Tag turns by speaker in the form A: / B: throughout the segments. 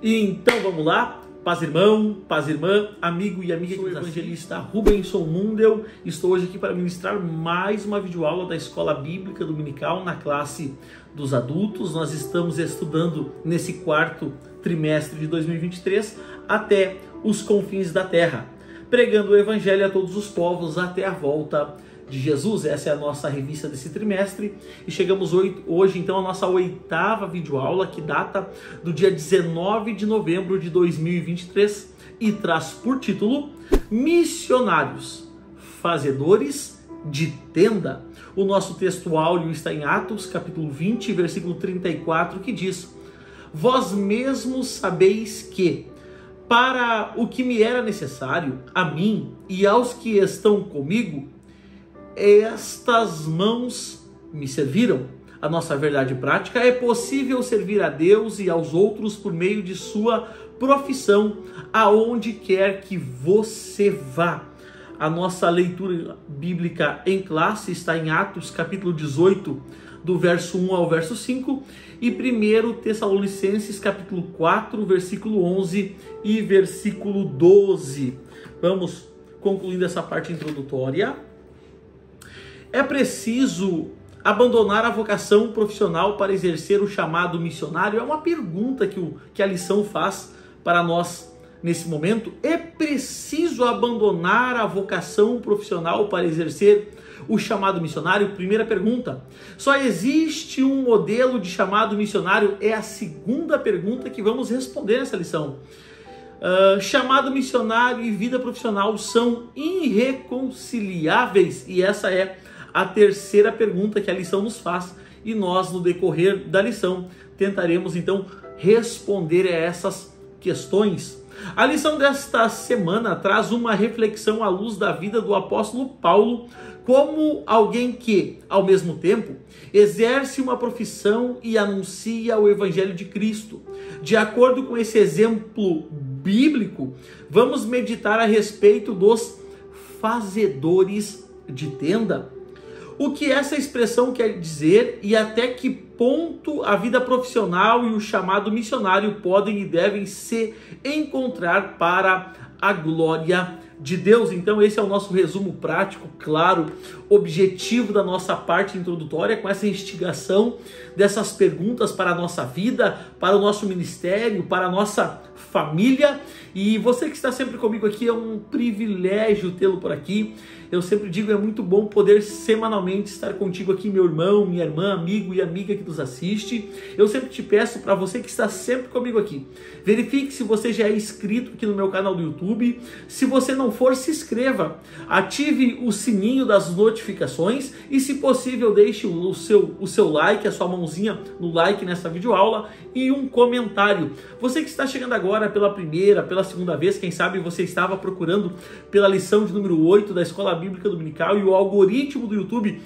A: Então vamos lá, paz irmão, paz irmã, amigo e amiga, sou o evangelista Rubenson Mundel. Estou hoje aqui para ministrar mais uma videoaula da Escola Bíblica Dominical na classe dos adultos. Nós estamos estudando nesse quarto trimestre de 2023 até os confins da terra, pregando o evangelho a todos os povos até a volta de Jesus. Essa é a nossa revista desse trimestre e chegamos hoje então à nossa oitava videoaula, que data do dia 19 de novembro de 2023 e traz por título Missionários, Fazedores de Tenda. O nosso texto áureo está em Atos capítulo 20, versículo 34, que diz: Vós mesmos sabeis que, para o que me era necessário, a mim e aos que estão comigo, estas mãos me serviram. A nossa verdade prática: é possível servir a Deus e aos outros por meio de sua profissão, aonde quer que você vá. A nossa leitura bíblica em classe está em Atos capítulo 18, do verso 1 ao verso 5, e 1 Tessalonicenses capítulo 4, versículo 11 e versículo 12. Vamos concluindo essa parte introdutória. É preciso abandonar a vocação profissional para exercer o chamado missionário? É uma pergunta que a lição faz para nós nesse momento. É preciso abandonar a vocação profissional para exercer o chamado missionário? Primeira pergunta. Só existe um modelo de chamado missionário? É a segunda pergunta que vamos responder nessa lição. Chamado missionário e vida profissional são irreconciliáveis? E essa é a terceira pergunta que a lição nos faz, e nós, no decorrer da lição, tentaremos então responder a essas questões. A lição desta semana traz uma reflexão à luz da vida do apóstolo Paulo, como alguém que, ao mesmo tempo, exerce uma profissão e anuncia o evangelho de Cristo. De acordo com esse exemplo bíblico, vamos meditar a respeito dos fazedores de tenda. O que essa expressão quer dizer e até que ponto a vida profissional e o chamado missionário podem e devem se encontrar para a glória de Deus. Então esse é o nosso resumo prático, claro, objetivo da nossa parte introdutória, com essa instigação dessas perguntas para a nossa vida, para o nosso ministério, para a nossa família. E você que está sempre comigo aqui, é um privilégio tê-lo por aqui. Eu sempre digo, é muito bom poder semanalmente estar contigo aqui, meu irmão, minha irmã, amigo e amiga que nos assiste. Eu sempre te peço, para você que está sempre comigo aqui, verifique se você já é inscrito aqui no meu canal do YouTube. Se você não for, se inscreva, ative o sininho das notificações e, se possível, deixe o seu like, a sua mãozinha no like nessa videoaula e um comentário. Você que está chegando agora pela primeira, pela segunda vez, quem sabe você estava procurando pela lição de número 8 da Escola Bíblica Dominical e o algoritmo do YouTube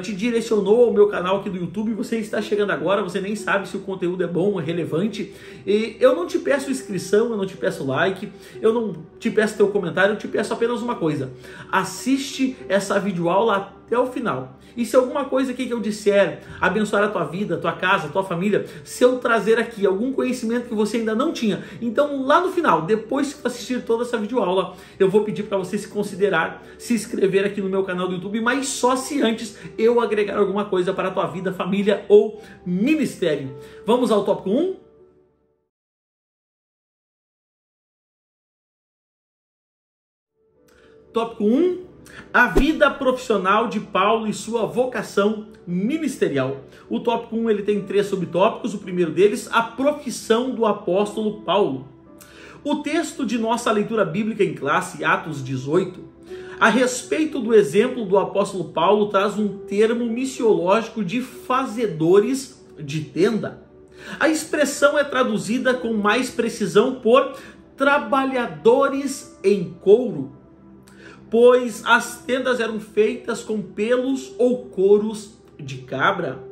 A: te direcionou ao meu canal aqui do YouTube. Você está chegando agora, você nem sabe se o conteúdo é bom, é relevante. E eu não te peço inscrição, eu não te peço like, eu não te peço teu comentário, eu te peço apenas uma coisa: assiste essa videoaula até o final. E se alguma coisa aqui que eu disser abençoar a tua vida, a tua casa, a tua família, se eu trazer aqui algum conhecimento que você ainda não tinha, então lá no final, depois que assistir toda essa videoaula, eu vou pedir para você se considerar, se inscrever aqui no meu canal do YouTube, mas só se antes eu agregar alguma coisa para a tua vida, família ou ministério. Vamos ao tópico 1? Tópico 1. A vida profissional de Paulo e sua vocação ministerial. O tópico 1 ele tem 3 subtópicos. O primeiro deles, a profissão do apóstolo Paulo. O texto de nossa leitura bíblica em classe, Atos 18, a respeito do exemplo do apóstolo Paulo, traz um termo missiológico de fazedores de tenda. A expressão é traduzida com mais precisão por trabalhadores em couro, pois as tendas eram feitas com pelos ou couros de cabra.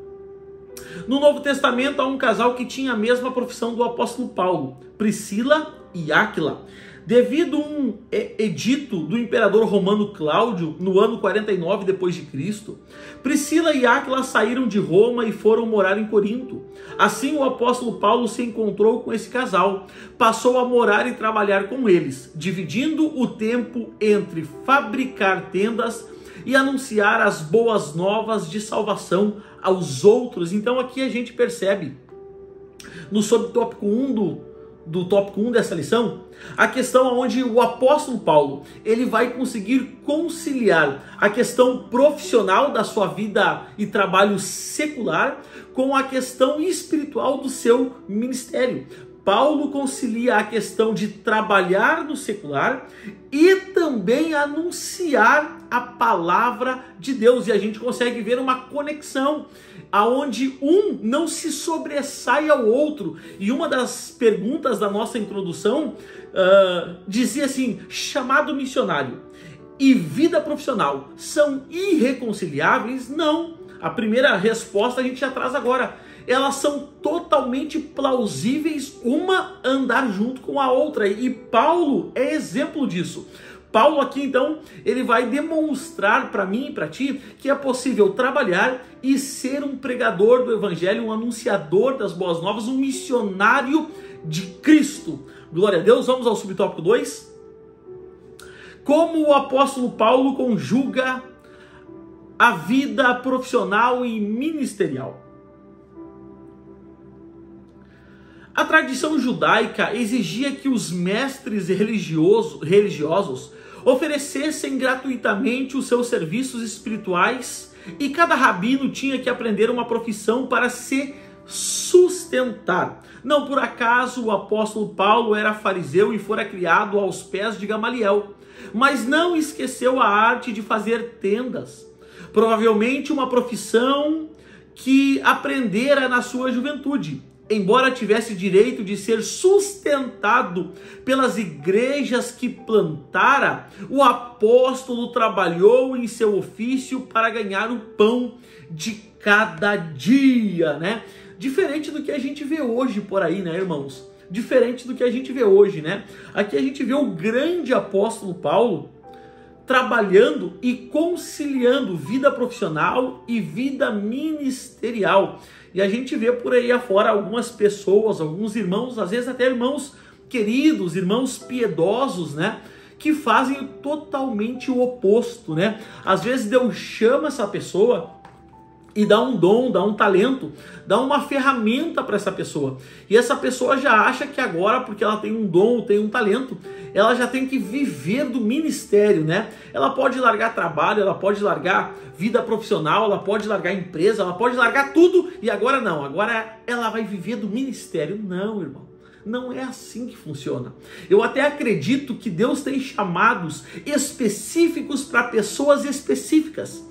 A: No Novo Testamento há um casal que tinha a mesma profissão do apóstolo Paulo, Priscila e Áquila. Devido a um edito do imperador romano Cláudio, no ano 49 depois de Cristo, Priscila e Áquila saíram de Roma e foram morar em Corinto. Assim o apóstolo Paulo se encontrou com esse casal, passou a morar e trabalhar com eles, dividindo o tempo entre fabricar tendas e anunciar as boas novas de salvação aos outros. Então aqui a gente percebe, no subtópico 1 do tópico 1 dessa lição, a questão onde o apóstolo Paulo ele vai conseguir conciliar a questão profissional da sua vida e trabalho secular com a questão espiritual do seu ministério. Paulo concilia a questão de trabalhar no secular e também anunciar a palavra de Deus. E a gente consegue ver uma conexão aonde um não se sobressai ao outro. E uma das perguntas da nossa introdução dizia assim: chamado missionário e vida profissional são irreconciliáveis? Não. A primeira resposta a gente já traz agora. Elas são totalmente plausíveis, uma andar junto com a outra. E Paulo é exemplo disso. Paulo aqui então, ele vai demonstrar para mim e para ti que é possível trabalhar e ser um pregador do evangelho, um anunciador das boas novas, um missionário de Cristo. Glória a Deus. Vamos ao subtópico 2. Como o apóstolo Paulo conjuga a vida profissional e ministerial. A tradição judaica exigia que os mestres religiosos oferecessem gratuitamente os seus serviços espirituais e cada rabino tinha que aprender uma profissão para se sustentar. Não por acaso o apóstolo Paulo era fariseu e fora criado aos pés de Gamaliel, mas não esqueceu a arte de fazer tendas. Provavelmente uma profissão que aprendera na sua juventude. Embora tivesse direito de ser sustentado pelas igrejas que plantara, o apóstolo trabalhou em seu ofício para ganhar o pão de cada dia, né? Diferente do que a gente vê hoje por aí, né, irmãos? Diferente do que a gente vê hoje, né? Aqui a gente vê o grande apóstolo Paulo trabalhando e conciliando vida profissional e vida ministerial. E a gente vê por aí afora algumas pessoas, alguns irmãos, às vezes até irmãos queridos, irmãos piedosos, né? Que fazem totalmente o oposto, né? Às vezes Deus chama essa pessoa e dá um dom, dá um talento, dá uma ferramenta para essa pessoa. E essa pessoa já acha que agora, porque ela tem um dom, tem um talento, ela já tem que viver do ministério, né? Ela pode largar trabalho, ela pode largar vida profissional, ela pode largar empresa, ela pode largar tudo e agora não, agora ela vai viver do ministério. Não, irmão. Não é assim que funciona. Eu até acredito que Deus tem chamados específicos para pessoas específicas.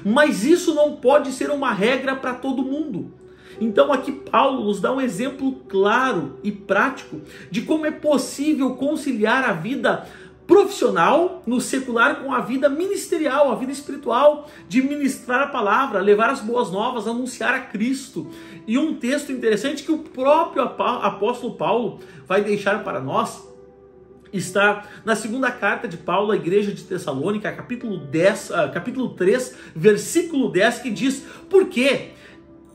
A: Mas isso não pode ser uma regra para todo mundo. Então aqui Paulo nos dá um exemplo claro e prático de como é possível conciliar a vida profissional no secular com a vida ministerial, a vida espiritual, de ministrar a palavra, levar as boas novas, anunciar a Cristo. E um texto interessante que o próprio apóstolo Paulo vai deixar para nós está na segunda carta de Paulo à igreja de Tessalônica, capítulo 3, versículo 10, que diz: porque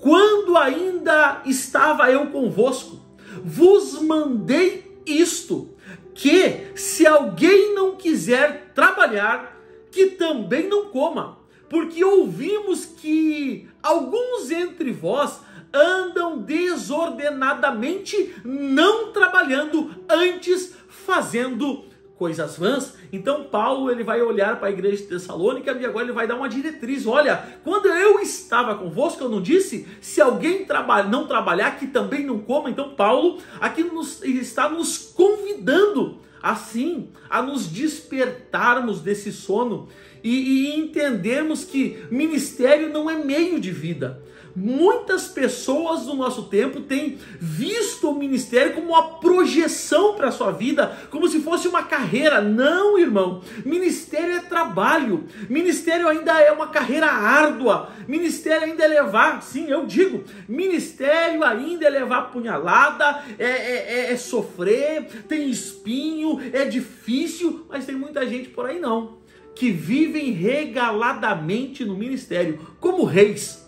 A: quando ainda estava eu convosco, vos mandei isto, que se alguém não quiser trabalhar, que também não coma, porque ouvimos que alguns entre vós andam desordenadamente, não trabalhando, antes fazendo coisas vãs. Então Paulo ele vai olhar para a igreja de Tessalônica e agora ele vai dar uma diretriz. Olha, quando eu estava convosco, eu não disse, se alguém não trabalhar, que também não coma. Então Paulo aqui está nos convidando assim a nos despertarmos desse sono e entendermos que ministério não é meio de vida. Muitas pessoas do nosso tempo têm visto o ministério como uma projeção para a sua vida, como se fosse uma carreira. Não, irmão. Ministério é trabalho. Ministério ainda é uma carreira árdua. Ministério ainda é levar, sim, eu digo, ministério ainda é levar punhalada, é sofrer, tem espinho, é difícil, mas tem muita gente por aí não, que vivem regaladamente no ministério, como reis.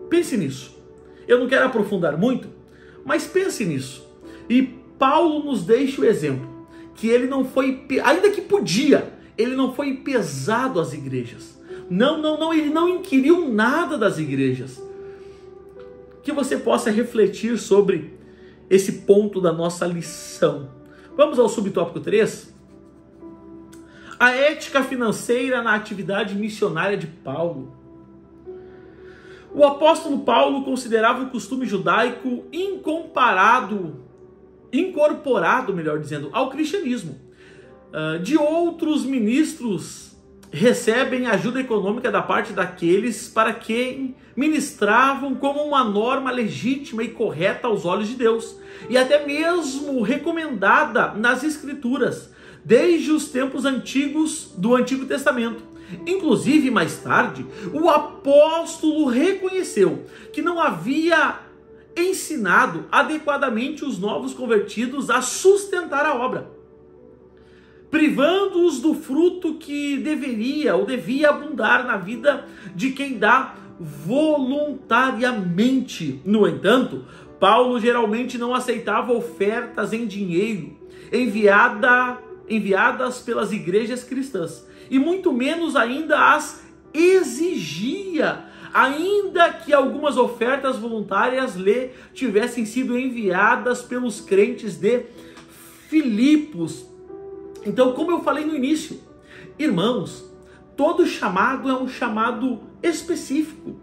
A: Pense nisso. Eu não quero aprofundar muito, mas pense nisso. E Paulo nos deixa o exemplo, que ele não foi, ainda que podia, ele não foi pesado às igrejas. Não, ele não inquiriu nada das igrejas. Que você possa refletir sobre esse ponto da nossa lição. Vamos ao subtópico 3? A ética financeira na atividade missionária de Paulo. O apóstolo Paulo considerava o costume judaico incorporado, melhor dizendo, ao cristianismo. De outros ministros recebem ajuda econômica da parte daqueles para quem ministravam como uma norma legítima e correta aos olhos de Deus, e até mesmo recomendada nas Escrituras, desde os tempos antigos do Antigo Testamento. Inclusive, mais tarde, o apóstolo reconheceu que não havia ensinado adequadamente os novos convertidos a sustentar a obra, privando-os do fruto que devia abundar na vida de quem dá voluntariamente. No entanto, Paulo geralmente não aceitava ofertas em dinheiro enviadas pelas igrejas cristãs, e muito menos ainda as exigia, ainda que algumas ofertas voluntárias lhe tivessem sido enviadas pelos crentes de Filipos. Então, como eu falei no início, irmãos, todo chamado é um chamado específico,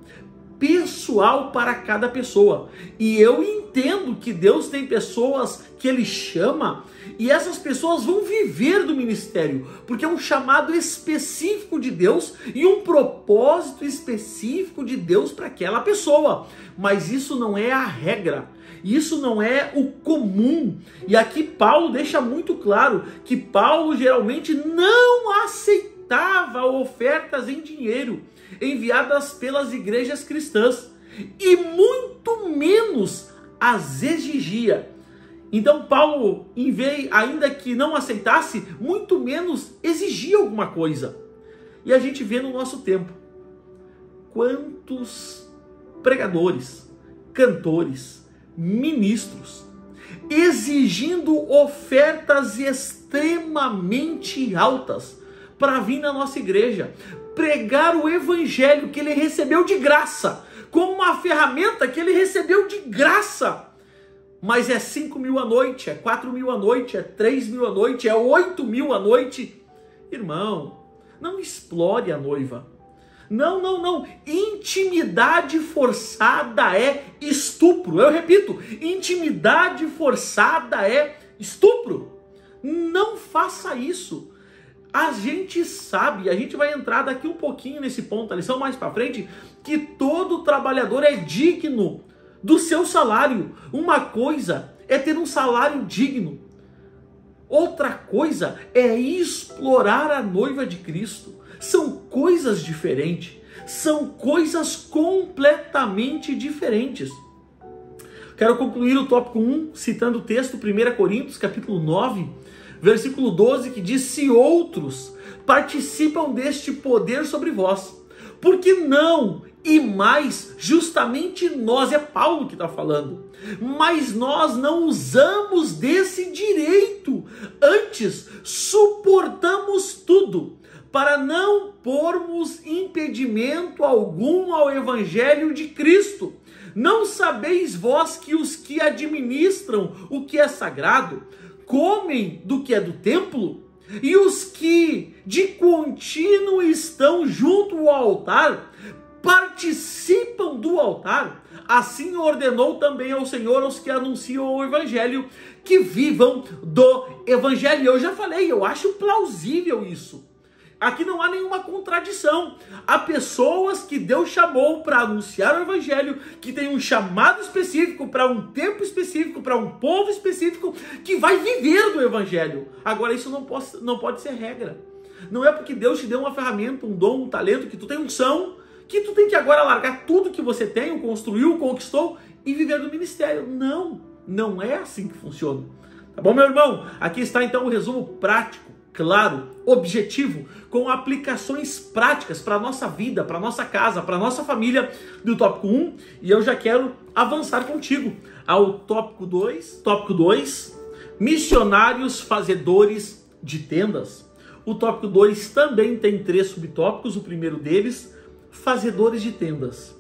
A: pessoal para cada pessoa. E eu entendo que Deus tem pessoas que Ele chama e essas pessoas vão viver do ministério, porque é um chamado específico de Deus e um propósito específico de Deus para aquela pessoa. Mas isso não é a regra. Isso não é o comum. E aqui Paulo deixa muito claro que Paulo geralmente não aceitava ofertas em dinheiro enviadas pelas igrejas cristãs, e muito menos as exigia. Então Paulo, ainda que não aceitasse, muito menos exigia alguma coisa. E a gente vê no nosso tempo quantos pregadores, cantores, ministros exigindo ofertas extremamente altas para vir na nossa igreja pregar o evangelho que ele recebeu de graça, como uma ferramenta que ele recebeu de graça. Mas é 5.000 a noite, é 4.000 a noite, é 3.000 a noite, é 8.000 a noite. Irmão, não explore a noiva. Não. Intimidade forçada é estupro. Eu repito, intimidade forçada é estupro. Não faça isso. A gente sabe, a gente vai entrar daqui um pouquinho nesse ponto da lição mais para frente, que todo trabalhador é digno do seu salário. Uma coisa é ter um salário digno. Outra coisa é explorar a noiva de Cristo. São coisas diferentes. São coisas completamente diferentes. Quero concluir o tópico 1 citando o texto 1 Coríntios, capítulo 9, versículo 12, que diz: se outros participam deste poder sobre vós, por que não? E mais, justamente nós, é Paulo que está falando, mas nós não usamos desse direito, antes suportamos tudo, para não pormos impedimento algum ao evangelho de Cristo. Não sabeis vós que os que administram o que é sagrado comem do que é do templo, e os que de contínuo estão junto ao altar participam do altar? Assim ordenou também ao Senhor aos que anunciam o evangelho, que vivam do evangelho. Eu já falei, eu acho plausível isso. Aqui não há nenhuma contradição. Há pessoas que Deus chamou para anunciar o evangelho, que tem um chamado específico, para um tempo específico, para um povo específico, que vai viver do evangelho. Agora, isso não pode ser regra. Não é porque Deus te deu uma ferramenta, um dom, um talento, que tu tem unção, que tu tem que agora largar tudo que você tem, construiu, conquistou e viver do ministério. Não, não é assim que funciona. Tá bom, meu irmão? Aqui está então o resumo prático, claro, objetivo, com aplicações práticas para a nossa vida, para a nossa casa, para a nossa família do tópico 1. E eu já quero avançar contigo ao tópico 2. Tópico 2, missionários fazedores de tendas. O tópico 2 também tem 3 subtópicos. O primeiro deles, fazedores de tendas.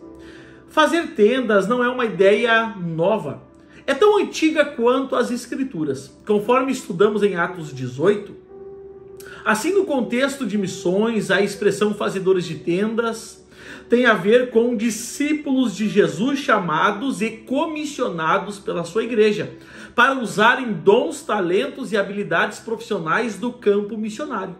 A: Fazer tendas não é uma ideia nova. É tão antiga quanto as Escrituras. Conforme estudamos em Atos 18, assim no contexto de missões, a expressão fazedores de tendas tem a ver com discípulos de Jesus chamados e comissionados pela sua igreja para usarem dons, talentos e habilidades profissionais do campo missionário.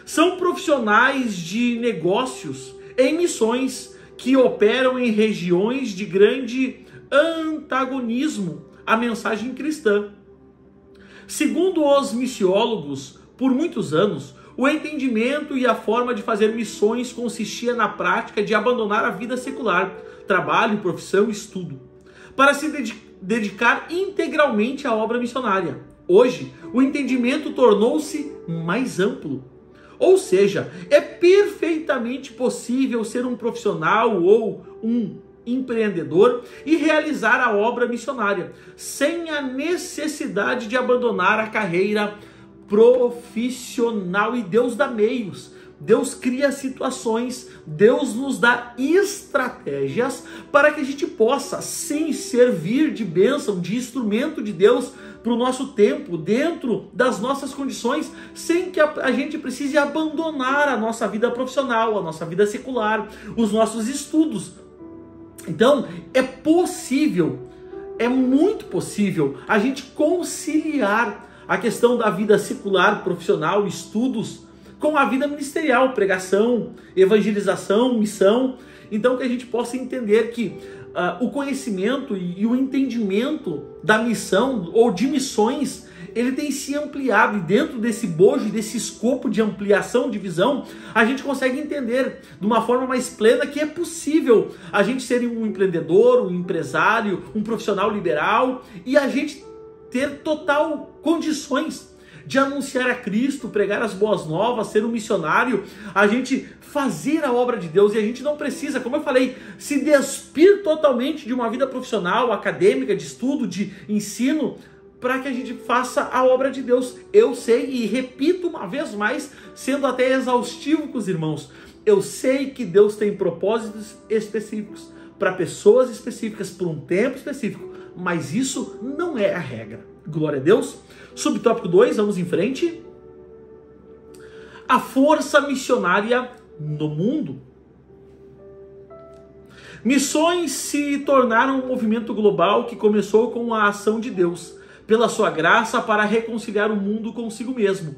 A: São profissionais de negócios em missões que operam em regiões de grande antagonismo à mensagem cristã. Segundo os missiólogos, por muitos anos, o entendimento e a forma de fazer missões consistia na prática de abandonar a vida secular, trabalho, profissão e estudo, para se dedicar integralmente à obra missionária. Hoje, o entendimento tornou-se mais amplo. Ou seja, é perfeitamente possível ser um profissional ou um empreendedor e realizar a obra missionária, sem a necessidade de abandonar a carreira profissional. E Deus dá meios, Deus cria situações, Deus nos dá estratégias para que a gente possa, sim, servir de bênção, de instrumento de Deus para o nosso tempo, dentro das nossas condições, sem que a gente precise abandonar a nossa vida profissional, a nossa vida secular, os nossos estudos. Então, é possível, é muito possível a gente conciliar a questão da vida secular, profissional, estudos, com a vida ministerial, pregação, evangelização, missão. Então, que a gente possa entender que o conhecimento e o entendimento da missão ou de missões, ele tem se ampliado, e dentro desse bojo, desse escopo de ampliação de visão, a gente consegue entender de uma forma mais plena que é possível a gente ser um empreendedor, um empresário, um profissional liberal, e a gente ter total condições de anunciar a Cristo, pregar as boas novas, ser um missionário, a gente fazer a obra de Deus. E a gente não precisa, como eu falei, se despir totalmente de uma vida profissional, acadêmica, de estudo, de ensino, para que a gente faça a obra de Deus. Eu sei, e repito uma vez mais, sendo até exaustivo com os irmãos, eu sei que Deus tem propósitos específicos, para pessoas específicas, por um tempo específico, mas isso não é a regra. Glória a Deus. Subtópico 2, vamos em frente. A força missionária no mundo. Missões se tornaram um movimento global que começou com a ação de Deus, pela sua graça, para reconciliar o mundo consigo mesmo.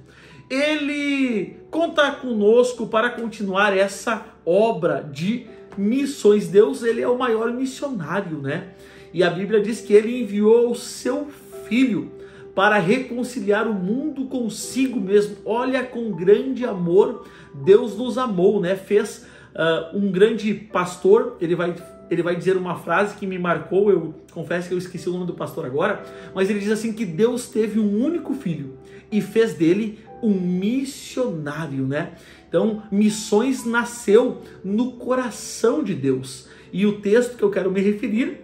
A: Ele conta conosco para continuar essa obra de missões. Deus, ele é o maior missionário, né? E a Bíblia diz que ele enviou o seu Filho para reconciliar o mundo consigo mesmo. Olha, com grande amor Deus nos amou, né? Fez um grande pastor, ele vai dizer uma frase que me marcou, eu confesso que eu esqueci o nome do pastor agora, mas ele diz assim, que Deus teve um único filho e fez dele um missionário, né? Então, missões nasceu no coração de Deus. E o texto que eu quero me referir,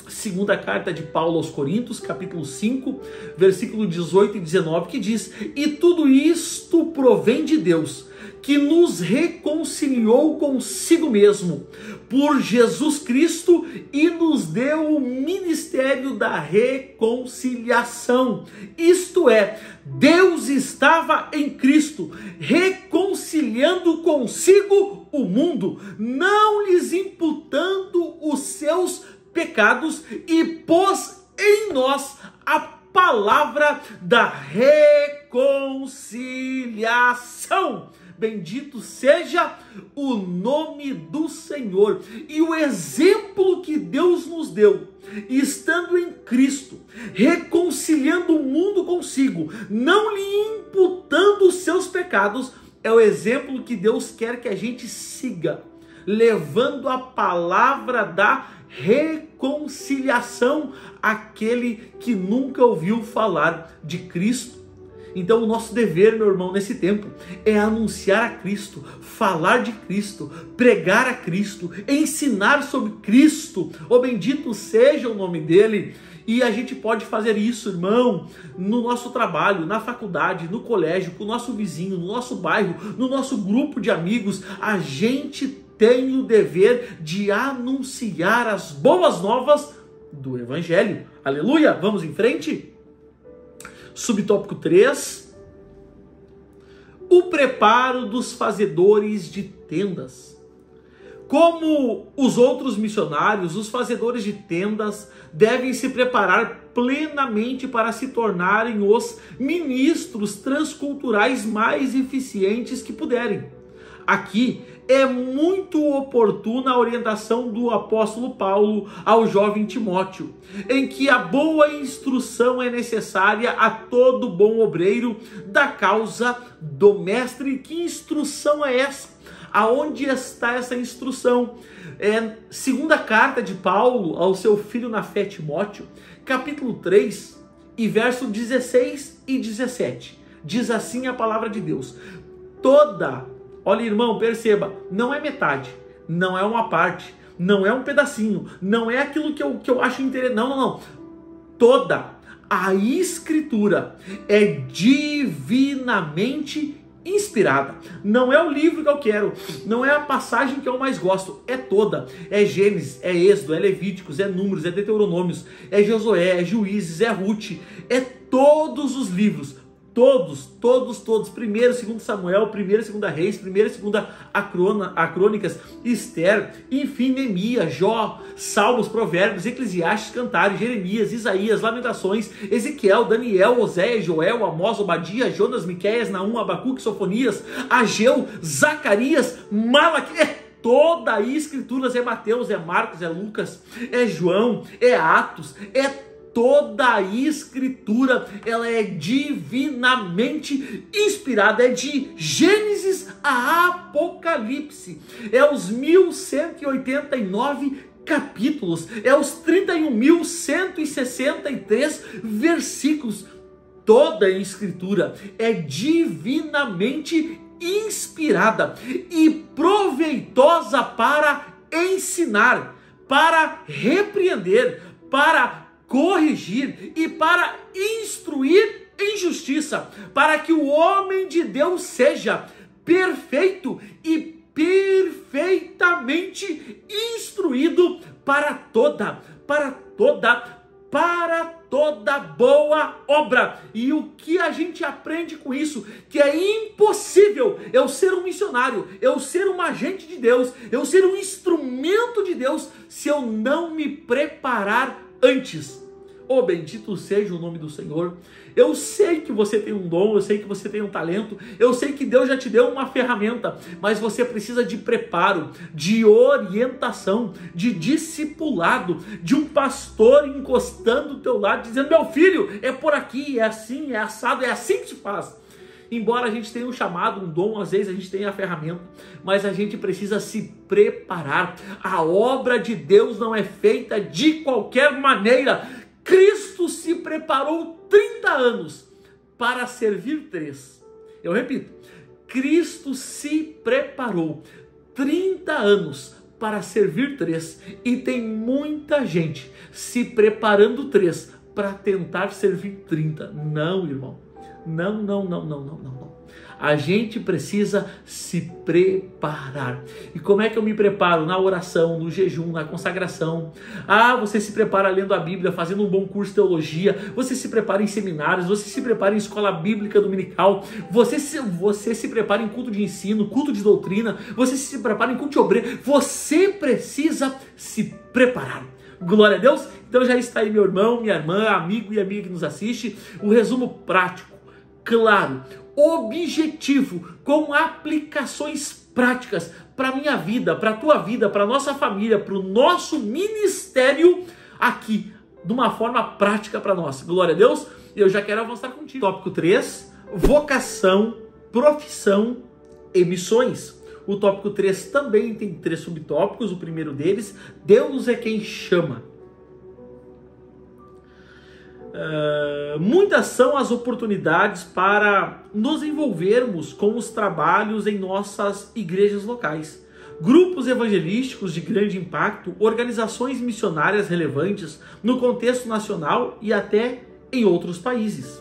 A: segunda carta de Paulo aos Coríntios, capítulo 5, versículo 18 e 19, que diz: e tudo isto provém de Deus, que nos reconciliou consigo mesmo por Jesus Cristo e nos deu o ministério da reconciliação. Isto é, Deus estava em Cristo, reconciliando consigo o mundo, não lhes imputando os seus pecados, e pôs em nós a palavra da reconciliação. Bendito seja o nome do Senhor. E o exemplo que Deus nos deu, estando em Cristo, reconciliando o mundo consigo, não lhe imputando os seus pecados, é o exemplo que Deus quer que a gente siga, levando a palavra da reconciliação àquele que nunca ouviu falar de Cristo. Então o nosso dever, meu irmão, nesse tempo, é anunciar a Cristo, falar de Cristo, pregar a Cristo, ensinar sobre Cristo. Oh, bendito seja o nome dele. E a gente pode fazer isso, irmão, no nosso trabalho, na faculdade, no colégio, com o nosso vizinho, no nosso bairro, no nosso grupo de amigos. A gente tem o dever de anunciar as boas novas do Evangelho. Aleluia! Vamos em frente? Subtópico 3. O preparo dos fazedores de tendas. Como os outros missionários, os fazedores de tendas devem se preparar plenamente para se tornarem os ministros transculturais mais eficientes que puderem. Aqui é muito oportuna a orientação do apóstolo Paulo ao jovem Timóteo, em que a boa instrução é necessária a todo bom obreiro da causa do mestre. Que instrução é essa? Aonde está essa instrução? Segunda carta de Paulo ao seu filho na fé Timóteo, capítulo 3, e verso 16 e 17. Diz assim a palavra de Deus: olha, irmão, perceba, não é metade, não é uma parte, não é um pedacinho, não é aquilo que eu acho interessante, não. Toda a Escritura é divinamente inspirada. Não é o livro que eu quero, não é a passagem que eu mais gosto, é toda. É Gênesis, é Êxodo, é Levíticos, é Números, é Deuteronômios, é Josué, é Juízes, é Ruth, é todos os livros. Todos. 1º, 2º Samuel, 1º, 2º Reis, 1º, 2º Crônicas, Esther, enfim, Neemias, Jó, Salmos, Provérbios, Eclesiastes, Cantares, Jeremias, Isaías, Lamentações, Ezequiel, Daniel, Oséias, Joel, Amós, Obadias, Jonas, Miqueias, Naum, Abacuque, Sofonias, Ageu, Zacarias, Malaquias. Toda a Escritura, é Mateus, é Marcos, é Lucas, é João, é Atos, toda a Escritura, ela é divinamente inspirada, é de Gênesis a Apocalipse, é os 1189 capítulos, é os 31.163 versículos. Toda a Escritura é divinamente inspirada e proveitosa para ensinar, para repreender, para corrigir e para instruir em justiça, para que o homem de Deus seja perfeito e perfeitamente instruído para toda boa obra. E o que a gente aprende com isso? Que é impossível eu ser um missionário, eu ser um agente de Deus, eu ser um instrumento de Deus, se eu não me preparar antes. Oh, bendito seja o nome do Senhor. Eu sei que você tem um dom, eu sei que você tem um talento, eu sei que Deus já te deu uma ferramenta, mas você precisa de preparo, de orientação, de discipulado, de um pastor encostando do teu lado, dizendo: meu filho, é por aqui, é assim, é assado, é assim que se faz. Embora a gente tenha um chamado, um dom, às vezes a gente tem a ferramenta, mas a gente precisa se preparar. A obra de Deus não é feita de qualquer maneira. Cristo se preparou 30 anos para servir 3. Eu repito, Cristo se preparou 30 anos para servir 3. E tem muita gente se preparando 3 para tentar servir 30. Não, irmão. Não. A gente precisa se preparar. E como é que eu me preparo? Na oração, no jejum, na consagração. Você se prepara lendo a Bíblia, fazendo um bom curso de teologia. Você se prepara em seminários. Você se prepara em escola bíblica dominical. Você se prepara em culto de ensino, culto de doutrina. Você se prepara em culto de obreiro. Você precisa se preparar. Glória a Deus. Então já está aí, meu irmão, minha irmã, amigo e amiga que nos assiste. O resumo prático. claro, objetivo, com aplicações práticas para a minha vida, para a tua vida, para a nossa família, para o nosso ministério aqui, de uma forma prática para nós. Glória a Deus. E eu já quero avançar contigo. Tópico 3, vocação, profissão e missões. O tópico 3 também tem 3 subtópicos. O primeiro deles, Deus é quem chama. Muitas são as oportunidades para nos envolvermos com os trabalhos em nossas igrejas locais. Grupos evangelísticos de grande impacto, organizações missionárias relevantes no contexto nacional e até em outros países.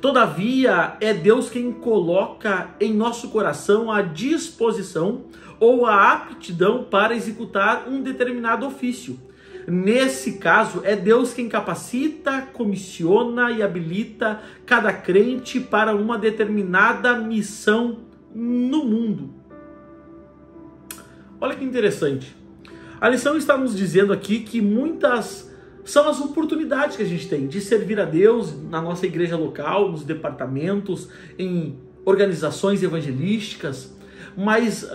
A: Todavia, é Deus quem coloca em nosso coração a disposição ou a aptidão para executar um determinado ofício. Nesse caso, é Deus quem capacita, comissiona e habilita cada crente para uma determinada missão no mundo. Olha que interessante. A lição está nos dizendo aqui que muitas são as oportunidades que a gente tem de servir a Deus na nossa igreja local, nos departamentos, em organizações evangelísticas. Mas,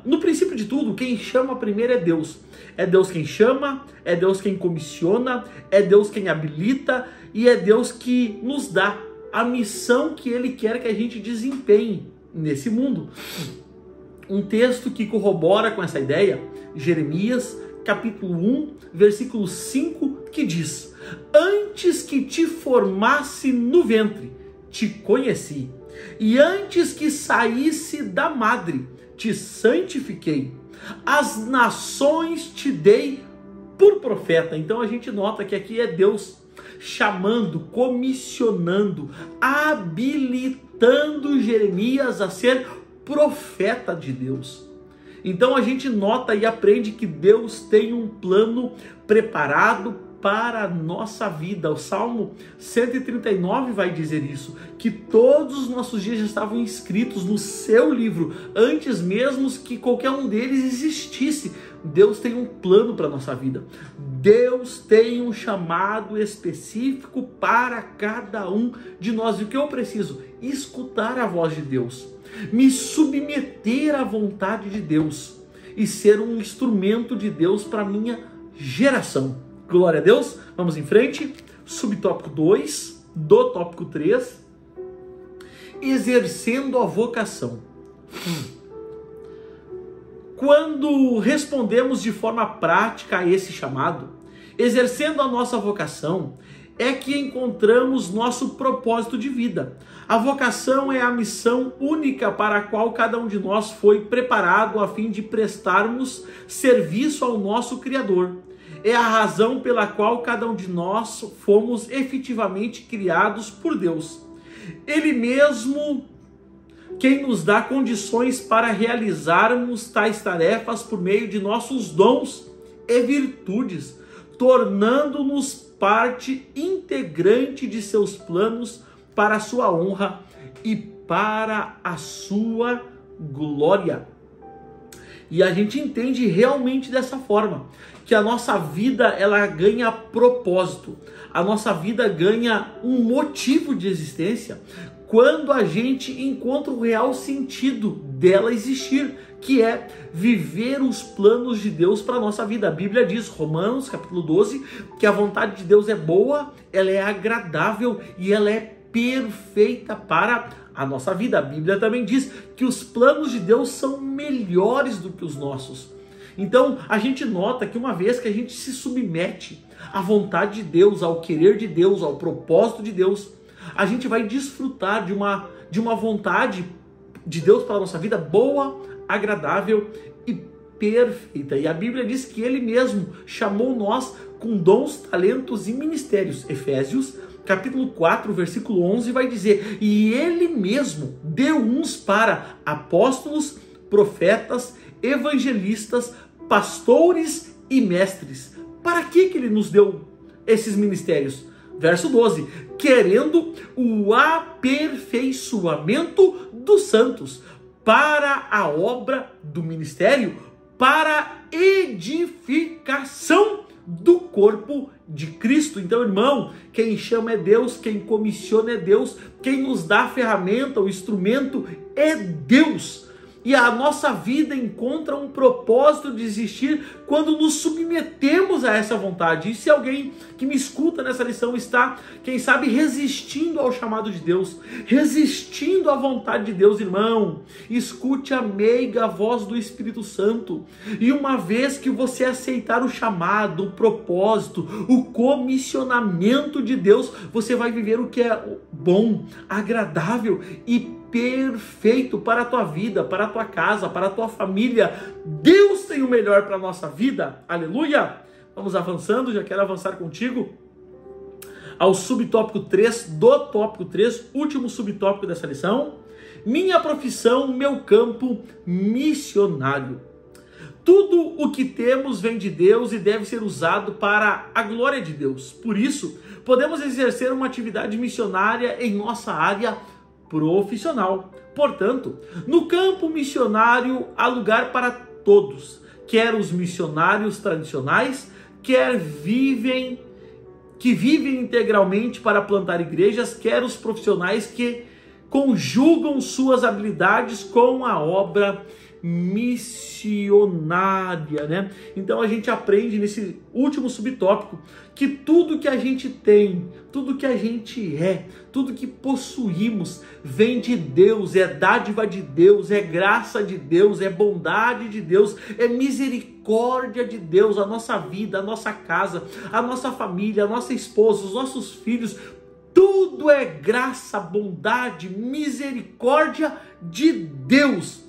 A: no princípio de tudo, quem chama primeiro é Deus. É Deus quem chama, é Deus quem comissiona, é Deus quem habilita e é Deus que nos dá a missão que Ele quer que a gente desempenhe nesse mundo. Um texto que corrobora com essa ideia, Jeremias, capítulo 1, versículo 5, que diz: Antes que te formasse no ventre, te conheci, e antes que saísse da madre, te santifiquei. As nações te dei por profeta. Então a gente nota que aqui é Deus chamando, comissionando, habilitando Jeremias a ser profeta de Deus. Então a gente nota e aprende que Deus tem um plano preparado para a nossa vida. O Salmo 139 vai dizer isso, que todos os nossos dias já estavam escritos no seu livro, antes mesmo que qualquer um deles existisse. Deus tem um plano para a nossa vida. Deus tem um chamado específico para cada um de nós. E o que eu preciso? Escutar a voz de Deus, me submeter à vontade de Deus e ser um instrumento de Deus para a minha geração. Glória a Deus. Vamos em frente. Subtópico 2 do tópico 3. Exercendo a vocação. Quando respondemos de forma prática a esse chamado, exercendo a nossa vocação, é que encontramos nosso propósito de vida. A vocação é a missão única para a qual cada um de nós foi preparado a fim de prestarmos serviço ao nosso Criador. É a razão pela qual cada um de nós fomos efetivamente criados por Deus. Ele mesmo quem nos dá condições para realizarmos tais tarefas por meio de nossos dons e virtudes, tornando-nos parte integrante de seus planos para a sua honra e para a sua glória. E a gente entende realmente dessa forma, que a nossa vida ela ganha propósito, a nossa vida ganha um motivo de existência quando a gente encontra o real sentido dela existir, que é viver os planos de Deus para a nossa vida. A Bíblia diz, Romanos capítulo 12, que a vontade de Deus é boa, ela é agradável e ela é perfeita para a nossa vida. A Bíblia também diz que os planos de Deus são melhores do que os nossos. Então a gente nota que uma vez que a gente se submete à vontade de Deus, ao querer de Deus, ao propósito de Deus, a gente vai desfrutar de uma vontade de Deus para a nossa vida boa, agradável e perfeita. E a Bíblia diz que Ele mesmo chamou nós com dons, talentos e ministérios. Efésios capítulo 4, versículo 11 vai dizer: e Ele mesmo deu uns para apóstolos, profetas, evangelistas, pastores e mestres. Para que Ele nos deu esses ministérios? Verso 12, querendo o aperfeiçoamento dos santos, para a obra do ministério, para a edificação do corpo de Cristo. Então, irmão, quem chama é Deus, quem comissiona é Deus, quem nos dá a ferramenta, o instrumento é Deus. E a nossa vida encontra um propósito de existir quando nos submetemos a essa vontade. E se alguém que me escuta nessa lição está, quem sabe, resistindo ao chamado de Deus, resistindo à vontade de Deus, irmão, escute a meiga voz do Espírito Santo. E uma vez que você aceitar o chamado, o propósito, o comissionamento de Deus, você vai viver o que é bom, agradável e perfeito para a tua vida, para a tua casa, para a tua família. Deus tem o melhor para a nossa vida. Aleluia! Vamos avançando, já quero avançar contigo ao subtópico 3 do tópico 3, último subtópico dessa lição. Minha profissão, meu campo missionário. Tudo o que temos vem de Deus e deve ser usado para a glória de Deus. Por isso, podemos exercer uma atividade missionária em nossa área profissional. Portanto, no campo missionário há lugar para todos, quer os missionários tradicionais, quer que vivem integralmente para plantar igrejas, quer os profissionais que conjugam suas habilidades com a obra missionária, né? Então a gente aprende nesse último subtópico que tudo que a gente tem, tudo que a gente é, tudo que possuímos vem de Deus, é dádiva de Deus, é graça de Deus, é bondade de Deus, é misericórdia de Deus. A nossa vida, a nossa casa, a nossa família, a nossa esposa, os nossos filhos, tudo é graça, bondade, misericórdia de Deus.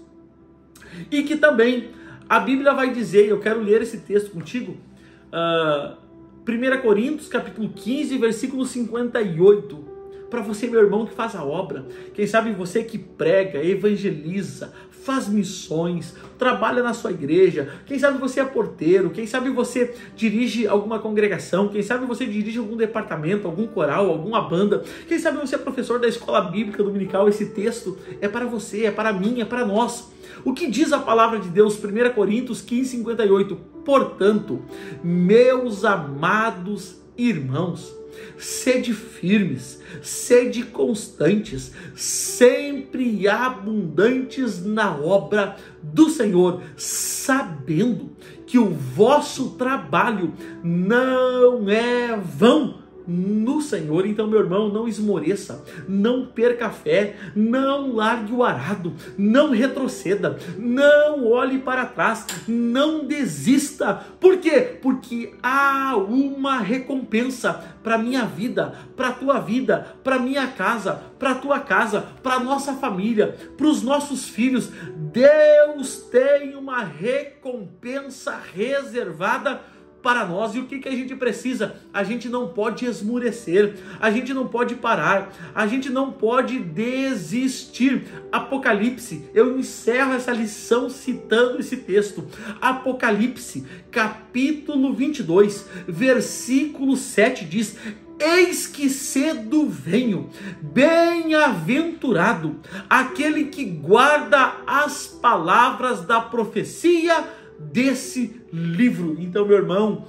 A: E que também a Bíblia vai dizer, eu quero ler esse texto contigo, 1 Coríntios capítulo 15, versículo 58, para você, meu irmão, que faz a obra, quem sabe você que prega, evangeliza, faz missões, trabalha na sua igreja, quem sabe você é porteiro, quem sabe você dirige alguma congregação, quem sabe você dirige algum departamento, algum coral, alguma banda, quem sabe você é professor da escola bíblica dominical. Esse texto é para você, é para mim, é para nós. O que diz a palavra de Deus, 1 Coríntios 15, 58? Portanto, meus amados irmãos, sede firmes, sede constantes, sempre abundantes na obra do Senhor, sabendo que o vosso trabalho não é vão no Senhor. Então, meu irmão, não esmoreça, não perca a fé, não largue o arado, não retroceda, não olhe para trás, não desista. Por quê? Porque há uma recompensa para a minha vida, para a tua vida, para a minha casa, para a tua casa, para a nossa família, para os nossos filhos. Deus tem uma recompensa reservada para nós. E o que a gente precisa? A gente não pode esmurecer, a gente não pode parar, a gente não pode desistir. Apocalipse, eu encerro essa lição citando esse texto. Apocalipse, capítulo 22, versículo 7 diz: eis que cedo venho, bem-aventurado aquele que guarda as palavras da profecia desse livro. Então, meu irmão,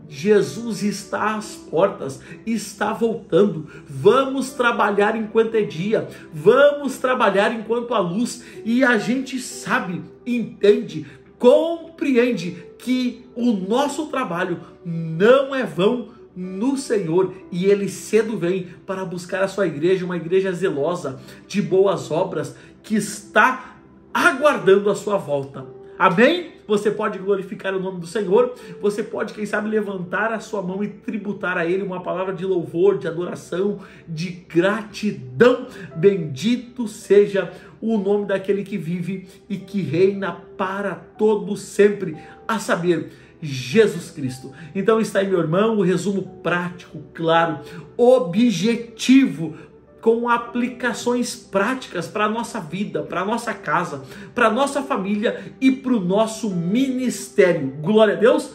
A: Jesus está às portas, está voltando. Vamos trabalhar enquanto é dia, vamos trabalhar enquanto há luz. E a gente sabe, entende, compreende que o nosso trabalho não é vão no Senhor, e Ele cedo vem para buscar a sua igreja, uma igreja zelosa, de boas obras, que está aguardando a sua volta. Amém? Você pode glorificar o nome do Senhor, você pode, quem sabe, levantar a sua mão e tributar a Ele uma palavra de louvor, de adoração, de gratidão. Bendito seja o nome daquele que vive e que reina para todo sempre, a saber, Jesus Cristo. Então está aí, meu irmão, o resumo prático, claro, objetivo, com aplicações práticas para a nossa vida, para a nossa casa, para a nossa família e para o nosso ministério. Glória a Deus!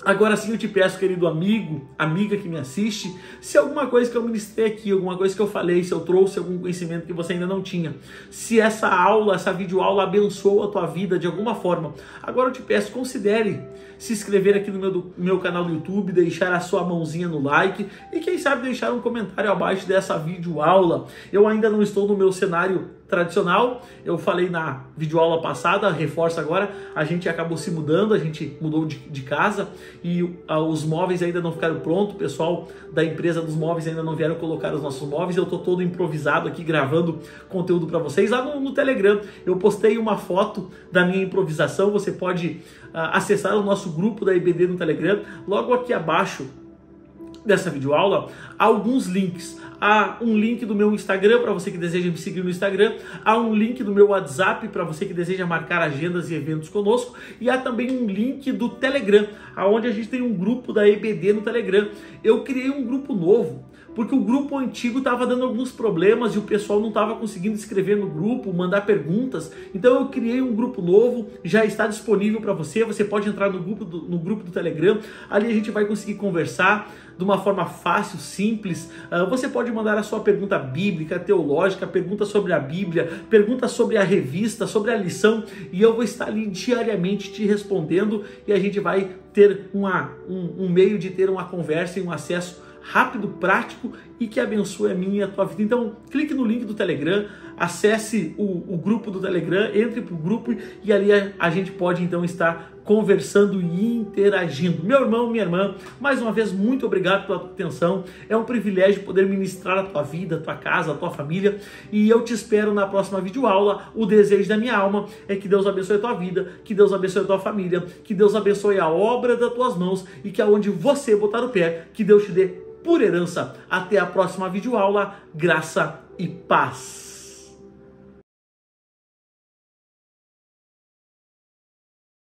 A: Agora sim eu te peço, querido amigo, amiga que me assiste, se alguma coisa que eu ministrei aqui, alguma coisa que eu falei, se eu trouxe algum conhecimento que você ainda não tinha, se essa aula, essa videoaula abençoou a tua vida de alguma forma, agora eu te peço, considere se inscrever aqui no meu canal do YouTube, deixar a sua mãozinha no like e quem sabe deixar um comentário abaixo dessa videoaula. Eu ainda não estou no meu cenário tradicional, eu falei na videoaula passada, reforço agora, a gente acabou se mudando, a gente mudou de casa e os móveis ainda não ficaram prontos, o pessoal da empresa dos móveis ainda não vieram colocar os nossos móveis, eu estou todo improvisado aqui gravando conteúdo para vocês. Lá no Telegram eu postei uma foto da minha improvisação, você pode acessar o nosso grupo da EBD no Telegram, logo aqui abaixo dessa videoaula, há alguns links. Há um link do meu Instagram para você que deseja me seguir no Instagram, há um link do meu WhatsApp para você que deseja marcar agendas e eventos conosco, e há também um link do Telegram, onde a gente tem um grupo da EBD no Telegram. Eu criei um grupo novo, porque o grupo antigo estava dando alguns problemas e o pessoal não estava conseguindo escrever no grupo, mandar perguntas. Então eu criei um grupo novo, já está disponível para você. Você pode entrar no grupo do Telegram, ali a gente vai conseguir conversar de uma forma fácil, simples. Você pode mandar a sua pergunta bíblica, teológica, pergunta sobre a Bíblia, pergunta sobre a revista, sobre a lição, e eu vou estar ali diariamente te respondendo e a gente vai ter um meio de ter uma conversa e um acesso rápido, prático e que abençoe a minha e a tua vida. Então, clique no link do Telegram, acesse o grupo do Telegram, entre para o grupo e ali a gente pode então estar conversando e interagindo. Meu irmão, minha irmã, mais uma vez, muito obrigado pela tua atenção. É um privilégio poder ministrar a tua vida, a tua casa, a tua família, e eu te espero na próxima videoaula. O desejo da minha alma é que Deus abençoe a tua vida, que Deus abençoe a tua família, que Deus abençoe a obra das tuas mãos e que aonde você botar o pé, que Deus te dê por herança. Até a próxima videoaula. Graça e paz.